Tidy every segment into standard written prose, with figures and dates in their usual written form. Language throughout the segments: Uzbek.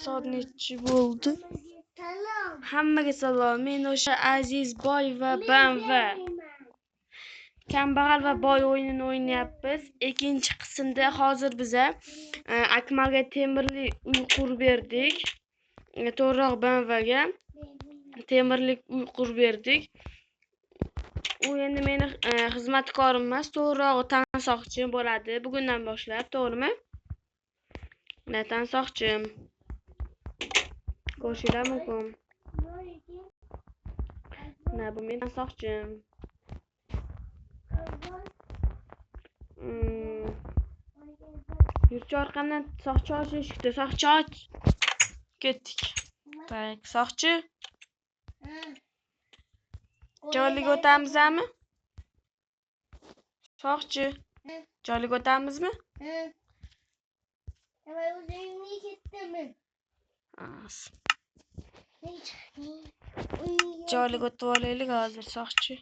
Soat nechi bo'ldi? Hammaga salom. Men o'sha Aziz boy va Banva kambag'al va boy o'yinini o'ynayapmiz. Ikkinchi qismda hozir biza Akmalga temirli uy qurib berdik. To'g'riroq Banvaga temirlik uy qurib berdik. U endi meni xizmatkorim emas, to'g'rirog'i tansoqchim bo'ladi bugundan boshlab, to'g'rimi? Mana tansoqchim. Ko'rishinglar mumkin. Mana bu men tansoqchim. Yurchi orqamdan soqchi ochishdi. Soqchi och. Ketdik. Tak, soqchi. Joyga o'tamizmi? Soqchi. Joyga o'tamizmi? Joyga o'tib olaylik hozir, soqchi.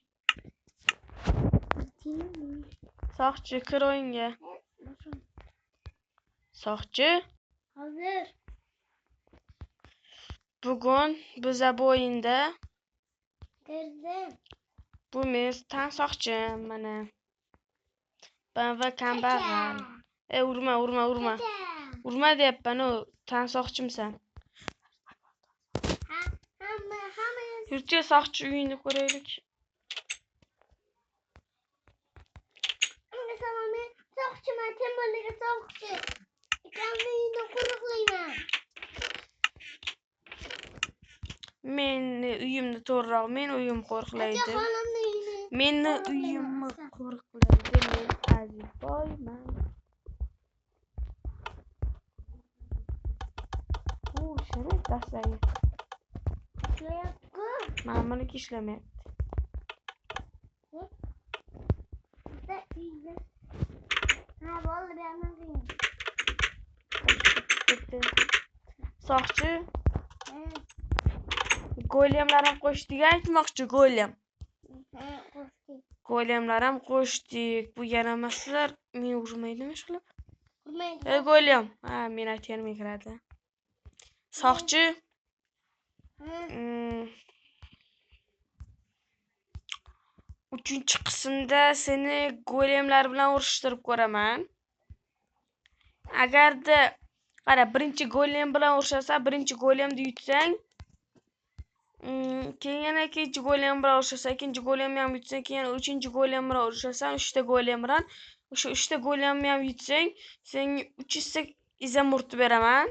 Soqchi, kir o'yinga. Soqchi. Hozir. Bugun biza bu o'yinda bu men tansoqchim, mana. Banva kambag'al. Urma. Urma deyapman, tansoqchimsan. Yurchi soqchi uyini ko'raylik. Soqchiman, temirliga soqchi. Ekanligini qo'riqlayman. Meni uyimni to'g'riroq, men uyim qo'riqlaydi. Meni uyimni qo'riqlaydi. Men Azizboyman. Bu shirin tashlay. Mana buniki ishlamayapti. Soqchi. Golemlarim qo'shdik aytmoqchi, golem. Golemlarim qo'shdik. Bu yaramaslar meni urmaydimi shular? Urmaydi. Golem. Ha, meni aytganim kiradi. Soqchi. Uchinchi qismda seni golemlar bilan urushtirib ko'raman. Agarda qara, birinchi golem bilan urushasan, birinchi golemni yutsang, keyin yana ikkinchi golem bilan urushasan, ikkinchi golemni ham yutsang, keyin uchinchi golem bilan urushasan, uchta golem bilan. O'sha uchta golemni ham yutsang, senga 300 izamurt beraman.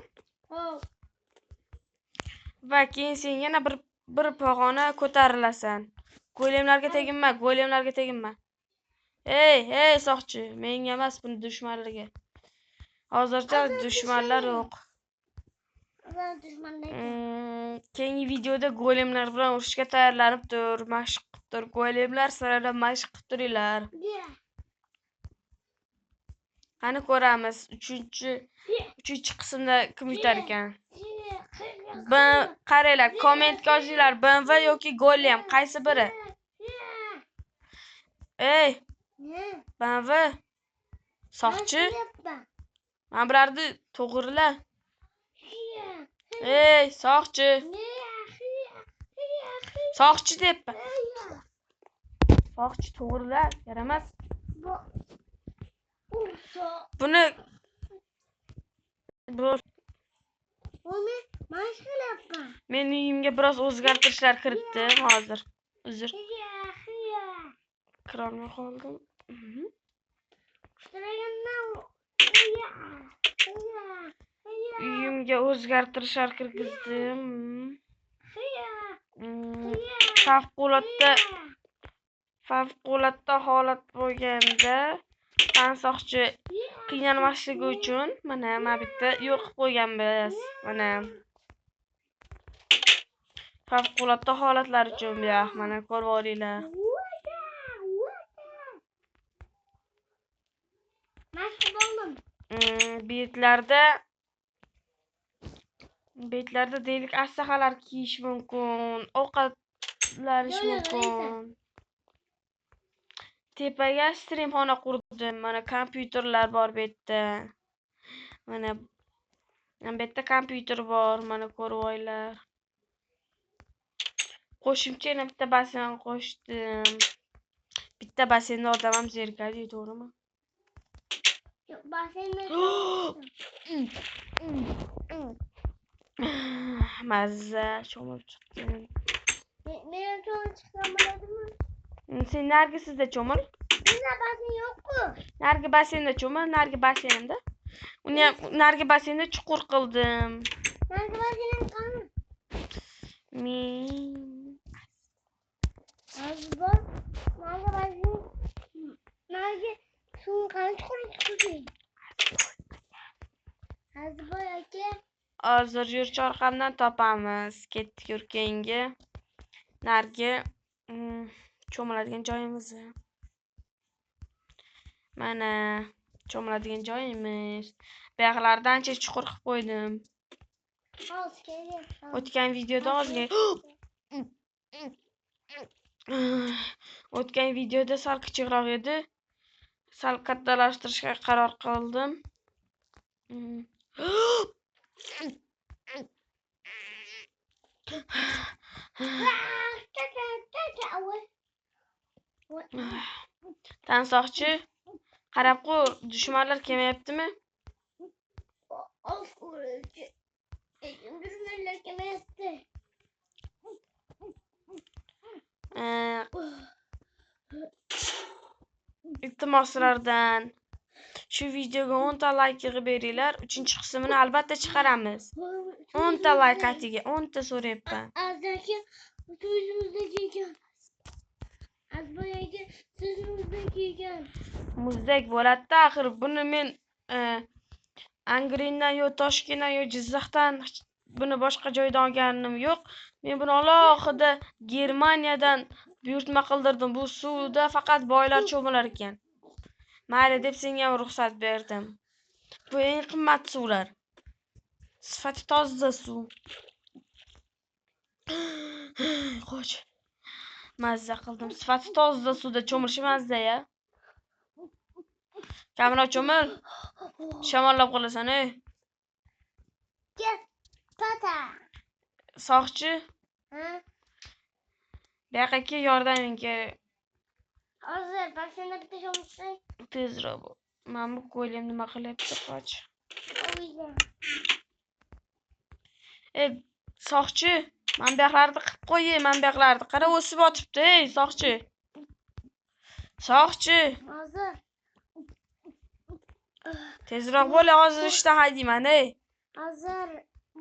Va keyin sen yana bir pog'ona ko'tarilasan. Golemlarga teginma. Hey, soqchi, menga emas, buni dushmanlarga. Hozircha dushmanlar yo'q. Keyingi videoda golemlar bilan urushga tayyorlanib tur, mashq qilib tur. Golemlar sirada mashq qilib turinglar. Qani ko'ramiz, 3-chi qismda kim yutar ekan? Qaranglar, kommentga yozinglar, Banva yoki golem, qaysi biri? Ey, Banva. Soqchi. Men bularni to'g'rilar. Ey, soqchi. Soqchi deyapman. Soqchi to'g'rilar, yaramas. Buni men uyimga biroz o'zgartirishlar kiritdim hozir. Uzr. Kirolmay qoldim. Uyimga o'zgartirishlar kirgizdim. Favqulodda holat bo'lganda tansoqchi qiynalmasligi uchun mana bitta yo'q qilib qo'yganmiz. Mana favqulodda holatlar uchun bu yoq, mana ko'rib olinglar. Betlarda deylik asahalar kiyish mumkin, ovqatlanish mumkin. Tepaga stream xona qurdim. Mana kompyuterlar bor bu yerda. Mana bu yerda kompyuter bor, mana ko'rib oylar. Qo'shimcha yana bitta basen qo'shdim. Bitta basenda odam ham zerikadi, to'g'rimi? Yo'q, basenni Mazza cho'mib chiqdim. men ham cho'mib chiqsam bo'ladimi? Sen nargisizda cho'mil. Menda basen yo'q-ku. Nargi basenda cho'mil, nargi basenda. Uni ham nargi basenda chuqur qildim. Nargi basenim qani? Men Azba, nargi basenim. Nargi suv qani chuqur. Azba aka. hozir yurchi orqamdan topamiz. Ketdik yurkanga. Nargi cho'miladigan joyimiz. Mana cho'miladigan joyimiz. Bu yoqlardan ancha chuqur qilib qo'ydim. Hozir kelyapman. O'tgan videoda o'tgan videoda sal kichikroq edi. Sal kattalashtirishga qaror qildim. Tansoqchi, qarab qo'y, dushmanlar kelmayaptimi? Dushmanlar kelmayapti. Iltimos sizlardan shu videoga 10 ta like yig'ib beringlar. 3-qismini albatta chiqaramiz. 10 ta like atiga 10 ta so'rayapman. Azaki o'zimizda kelgan. Azboyaga sizimizda kelgan. Muzdek bo'ladi-da, axir buni men Angrendan yo Toshkentdan yo Jizzaxdan buni boshqa joydan olganim yo'q. Men buni alohida Germaniyadan buyurtma qildirdim. Bu suvda faqat boylar cho'milar ekan. Mayli deb senga ham ruxsat berdim. Bu eng qimmat suvlar. Sifati toza suv. Qoch. Mazza qildim. Sifati toza suvda cho'milish mazza-ya. Kamera cho'mil. Shamollab qolasan, ey. Tata. Soqchi. Ha? Bu yoqqa kel, yordaming kerak. Hozir baksana bitta cho'milsak. Tezroq bo'l. Men bu ko'ylem nima qilyapti, qoch. Ey, soqchi. Men bu yoqlarni qilib qo'y, men bu yoqlarni. Qara, o'sib yotibdi, ey, soqchi. Soqchi. Hozir. Tezroq bo'l, hozir ishdan haydayman, ey. Hozir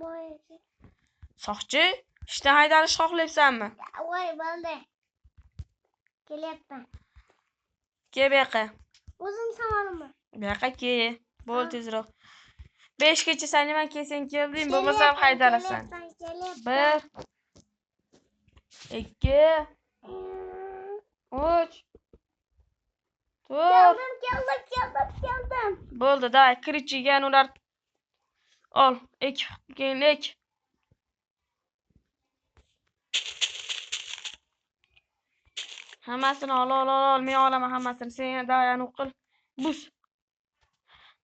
bo'ychi. Soqchi, ishdan haydalish xohlayapsanmi? Voy, bo'ldi. Kelyapman. Kel bu yoqqa. O'zim samolimmi? Bu yoqqa kel. Bo'l tezroq. 5 gacha saylayman, kelsang kelding, bo'lmasam haydalasan. 1 2 3 4 Keldim. Bo'ldi, day, kirichigan ular. Ol, ek, keyin ek. Hammasini ol, men olaman hammasini. Sen dayani o'qil. Bus.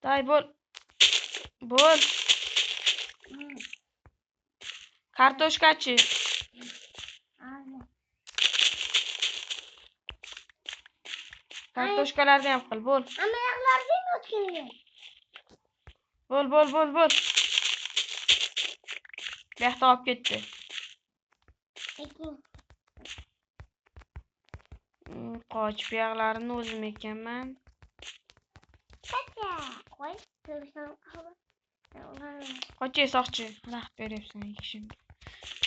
Day, bo'l. Bo'l. Kartoshkachi. Kartoshkalarni ham qil, bo'l. Hamma yoqlarga o'tgan. Bo'l. Bu yoqda olib ketdi. Qoch, bu yoqlarini o'zim ekanman. Qo'y, Qoch, soqchi. Vaqt beryapsan kishim.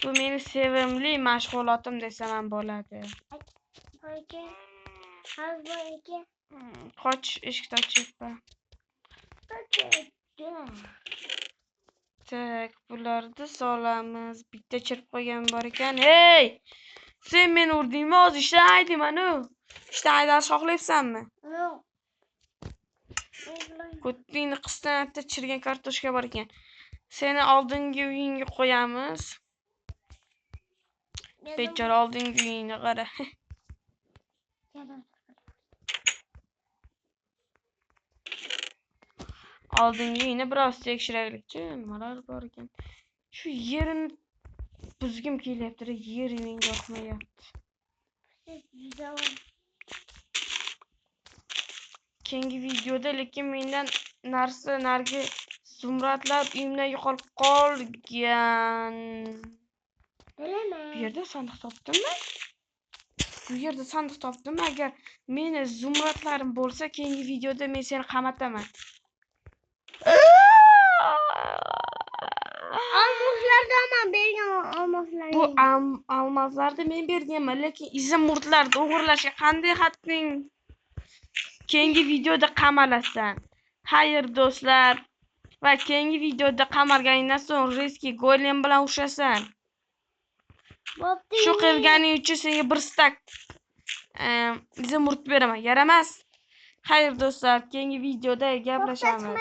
Bu meni sevimli mashg'ulotim desam ham bo'ladi. Qoch, eshikni ochyapman. Tak, bularni solamiz. Bitta chirib qo'ygan bor ekan. Hey! Sen meni urdingmi? Hozir ishdan haydayman-ku. Ishdan haydalishni xohlayapsanmi? Yo'q. Ko'tingni qisdan bitta chirgan kartoshka bor ekan. Seni oldingi uyingga qo'yamiz. Bechora oldingi uyingni qara. Oldingi uyni biroz tekshiraylikchi, nimalar bor ekan. Shu yerini buzgim kelyapti, yer menga yoqmayapti. Keyingi videoda lekin mendan nargi zumradlar uyimdan yo'qolib qolgan. Bu yerda sandiq topdimmi? Bu yerda sandiq topdim. Agar meni zumradlarim bo'lsa, keyingi videoda men seni qamataman. Almoslardan bergan almoslar. Bu almazlarni men berganman, lekin izimurtlarni o'g'irlashga qanday hadding? Keyingi videoda qamalasan. Xayr do'stlar. Va keyingi videoda qamalganingdan so'ng Reski Golem bilan urushasan. Shu qilganing uchun senga bir stak izimurt beraman. Yaramas. Xayr do'stlar, keyingi videoda gaplashamiz.